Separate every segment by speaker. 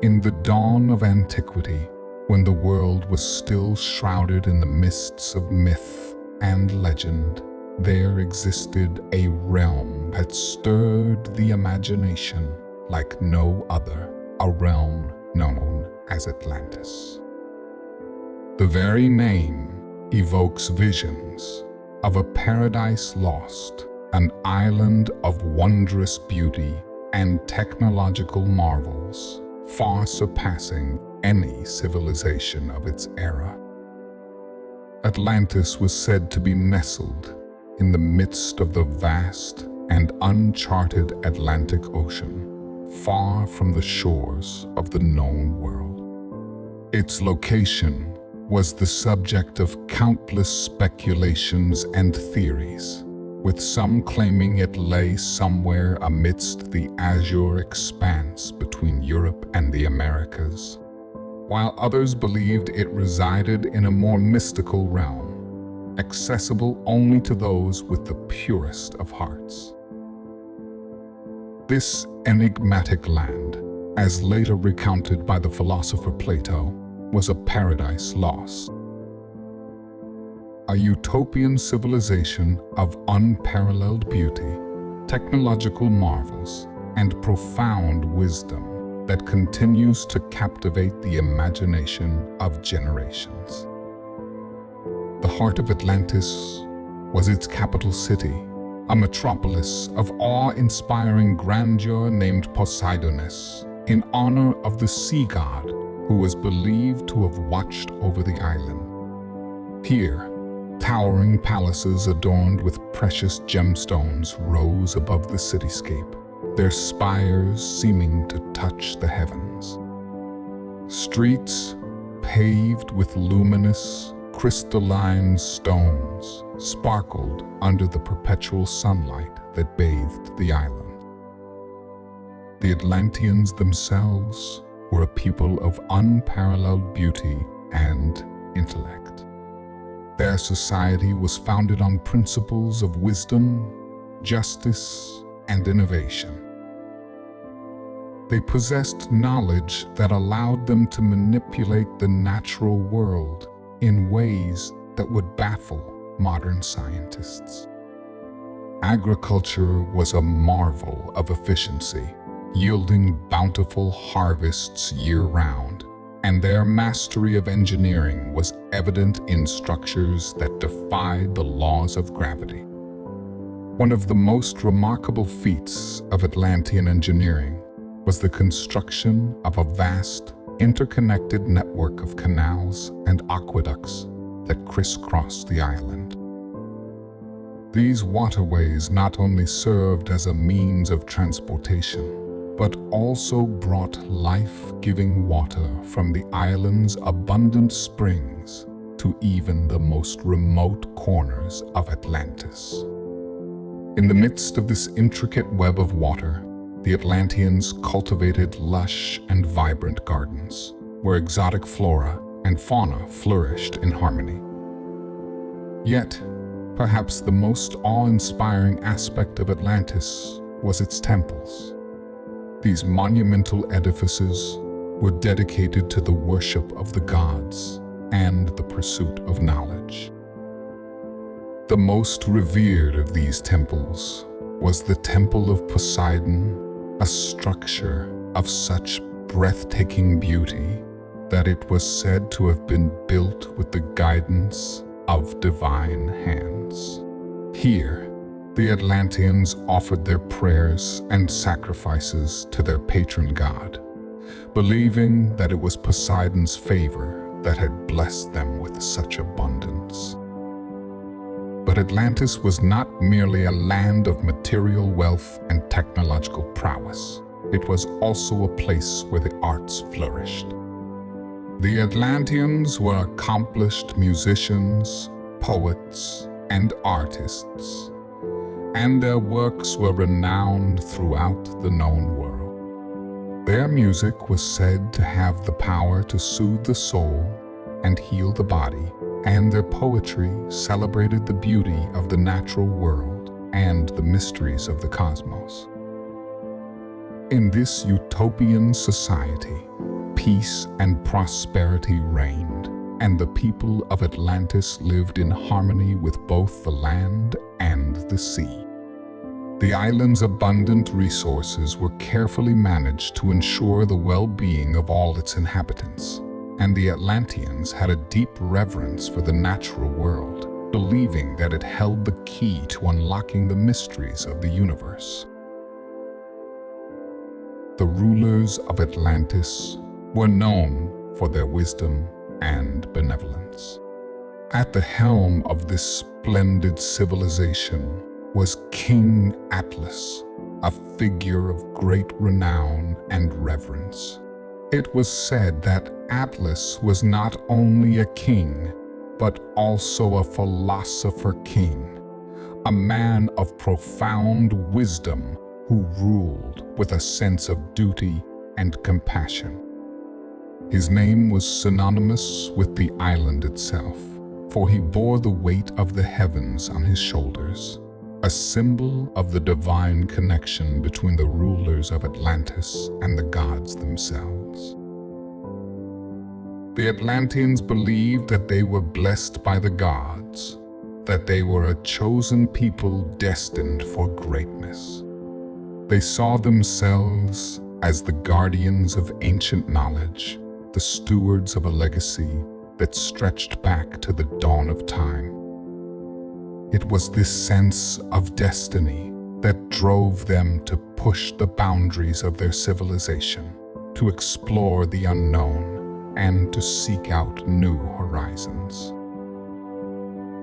Speaker 1: In the dawn of antiquity, when the world was still shrouded in the mists of myth and legend, there existed a realm that stirred the imagination like no other, a realm known as Atlantis. The very name evokes visions of a paradise lost, an island of wondrous beauty and technological marvels, far surpassing any civilization of its era. Atlantis was said to be nestled in the midst of the vast and uncharted Atlantic Ocean, far from the shores of the known world. Its location was the subject of countless speculations and theories, with some claiming it lay somewhere amidst the azure expanse between Europe and the Americas, while others believed it resided in a more mystical realm, accessible only to those with the purest of hearts. This enigmatic land, as later recounted by the philosopher Plato, was a paradise lost. A utopian civilization of unparalleled beauty, technological marvels, and profound wisdom that continues to captivate the imagination of generations. The heart of Atlantis was its capital city, a metropolis of awe-inspiring grandeur named Poseidon, in honor of the sea god who was believed to have watched over the island. Here, towering palaces adorned with precious gemstones rose above the cityscape, their spires seeming to touch the heavens. Streets paved with luminous, crystalline stones sparkled under the perpetual sunlight that bathed the island. The Atlanteans themselves were a people of unparalleled beauty and intellect. Their society was founded on principles of wisdom, justice, and innovation. They possessed knowledge that allowed them to manipulate the natural world in ways that would baffle modern scientists. Agriculture was a marvel of efficiency, yielding bountiful harvests year-round, and their mastery of engineering was evident in structures that defied the laws of gravity. One of the most remarkable feats of Atlantean engineering was the construction of a vast, interconnected network of canals and aqueducts that crisscrossed the island. These waterways not only served as a means of transportation, but also brought life-giving water from the island's abundant springs to even the most remote corners of Atlantis. In the midst of this intricate web of water, the Atlanteans cultivated lush and vibrant gardens, where exotic flora and fauna flourished in harmony. Yet, perhaps the most awe-inspiring aspect of Atlantis was its temples. These monumental edifices were dedicated to the worship of the gods and the pursuit of knowledge. The most revered of these temples was the Temple of Poseidon, a structure of such breathtaking beauty that it was said to have been built with the guidance of divine hands. Here, the Atlanteans offered their prayers and sacrifices to their patron god, believing that it was Poseidon's favor that had blessed them with such abundance. But Atlantis was not merely a land of material wealth and technological prowess. It was also a place where the arts flourished. The Atlanteans were accomplished musicians, poets, and artists, and their works were renowned throughout the known world. Their music was said to have the power to soothe the soul and heal the body, and their poetry celebrated the beauty of the natural world and the mysteries of the cosmos. In this utopian society, peace and prosperity reigned, and the people of Atlantis lived in harmony with both the land and the sea. The island's abundant resources were carefully managed to ensure the well-being of all its inhabitants, and the Atlanteans had a deep reverence for the natural world, believing that it held the key to unlocking the mysteries of the universe. The rulers of Atlantis were known for their wisdom and benevolence. At the helm of this splendid civilization was King Atlas, a figure of great renown and reverence. It was said that Atlas was not only a king, but also a philosopher king, a man of profound wisdom who ruled with a sense of duty and compassion. His name was synonymous with the island itself, for he bore the weight of the heavens on his shoulders, a symbol of the divine connection between the rulers of Atlantis and the gods themselves. The Atlanteans believed that they were blessed by the gods, that they were a chosen people destined for greatness. They saw themselves as the guardians of ancient knowledge, the stewards of a legacy that stretched back to the dawn of time. It was this sense of destiny that drove them to push the boundaries of their civilization, to explore the unknown, and to seek out new horizons.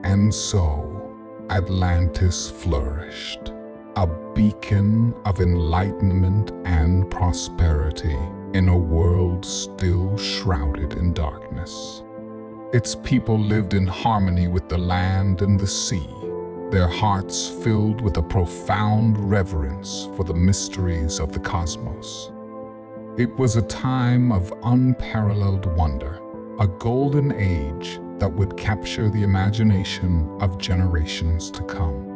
Speaker 1: And so, Atlantis flourished, a beacon of enlightenment and prosperity in a world still shrouded in darkness. Its people lived in harmony with the land and the sea, their hearts filled with a profound reverence for the mysteries of the cosmos. It was a time of unparalleled wonder, a golden age that would capture the imagination of generations to come.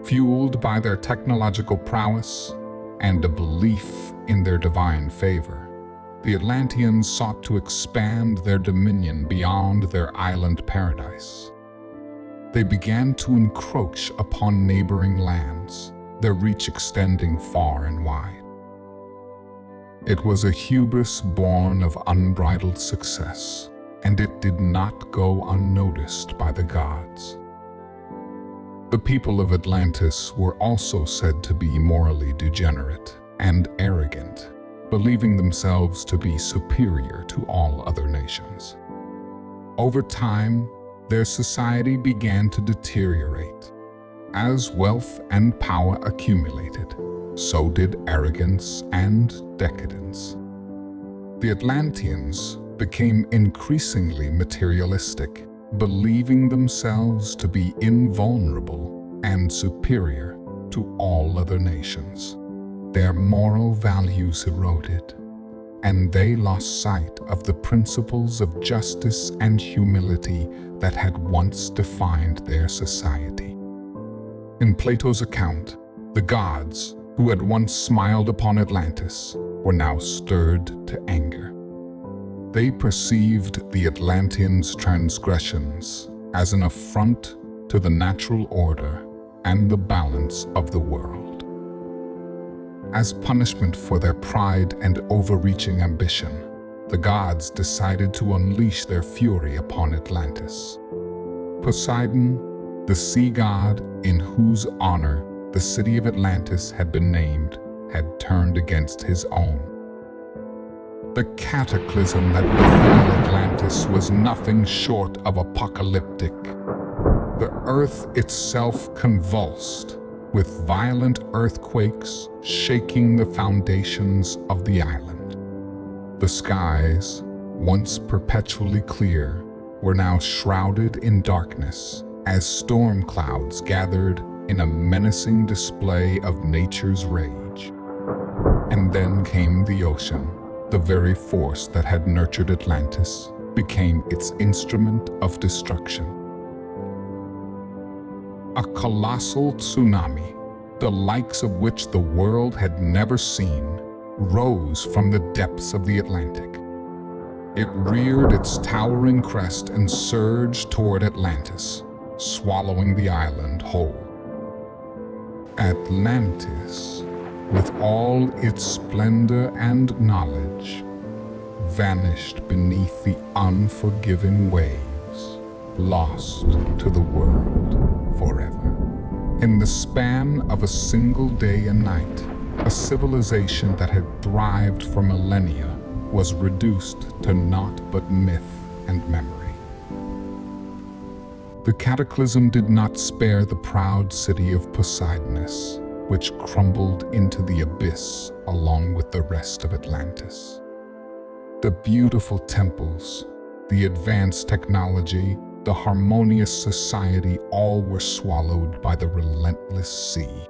Speaker 1: Fueled by their technological prowess and a belief in their divine favor, the Atlanteans sought to expand their dominion beyond their island paradise. They began to encroach upon neighboring lands, their reach extending far and wide. It was a hubris born of unbridled success, and it did not go unnoticed by the gods. The people of Atlantis were also said to be morally degenerate and arrogant, believing themselves to be superior to all other nations. Over time, their society began to deteriorate. As wealth and power accumulated, so did arrogance and decadence. The Atlanteans became increasingly materialistic, believing themselves to be invulnerable and superior to all other nations. Their moral values eroded, and they lost sight of the principles of justice and humility that had once defined their society. In Plato's account, the gods, who had once smiled upon Atlantis, were now stirred to anger. They perceived the Atlanteans' transgressions as an affront to the natural order and the balance of the world. As punishment for their pride and overreaching ambition, the gods decided to unleash their fury upon Atlantis. Poseidon, the sea god in whose honor the city of Atlantis had been named, had turned against his own. The cataclysm that befell Atlantis was nothing short of apocalyptic. The earth itself convulsed, with violent earthquakes shaking the foundations of the island. The skies, once perpetually clear, were now shrouded in darkness as storm clouds gathered in a menacing display of nature's rage. And then came the ocean. The very force that had nurtured Atlantis became its instrument of destruction. A colossal tsunami, the likes of which the world had never seen, rose from the depths of the Atlantic. It reared its towering crest and surged toward Atlantis, swallowing the island whole. Atlantis, with all its splendor and knowledge, vanished beneath the unforgiving waves, lost to the world forever. In the span of a single day and night, a civilization that had thrived for millennia was reduced to naught but myth and memory. The cataclysm did not spare the proud city of Poseidon, which crumbled into the abyss along with the rest of Atlantis. The beautiful temples, the advanced technology, the harmonious society, all were swallowed by the relentless sea.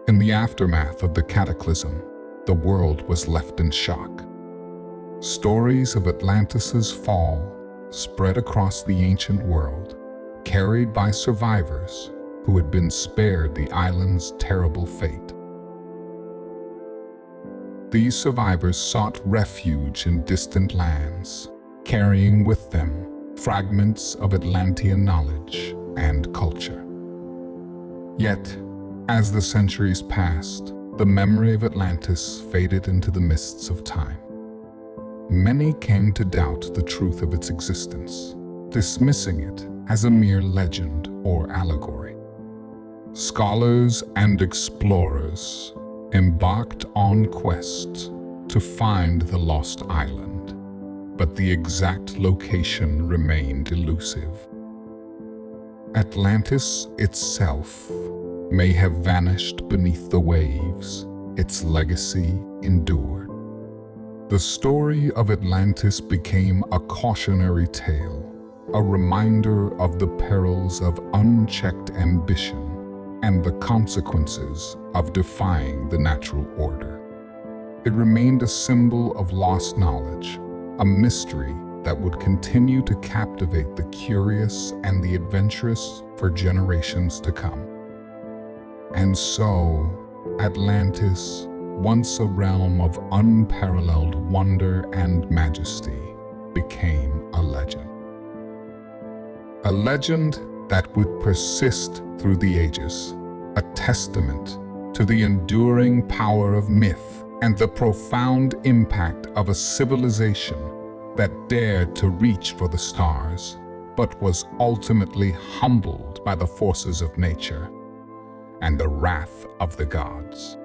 Speaker 1: In the aftermath of the cataclysm, the world was left in shock. Stories of Atlantis' fall spread across the ancient world, carried by survivors who had been spared the island's terrible fate. These survivors sought refuge in distant lands, carrying with them fragments of Atlantean knowledge and culture. Yet, as the centuries passed, the memory of Atlantis faded into the mists of time. Many came to doubt the truth of its existence, dismissing it as a mere legend or allegory. Scholars and explorers embarked on quests to find the lost island, but the exact location remained elusive. Atlantis itself may have vanished beneath the waves, its legacy endured. The story of Atlantis became a cautionary tale, a reminder of the perils of unchecked ambition and the consequences of defying the natural order. It remained a symbol of lost knowledge, a mystery that would continue to captivate the curious and the adventurous for generations to come. And so, Atlantis, once a realm of unparalleled wonder and majesty, became a legend. A legend that would persist through the ages, a testament to the enduring power of myth and the profound impact of a civilization that dared to reach for the stars, but was ultimately humbled by the forces of nature and the wrath of the gods.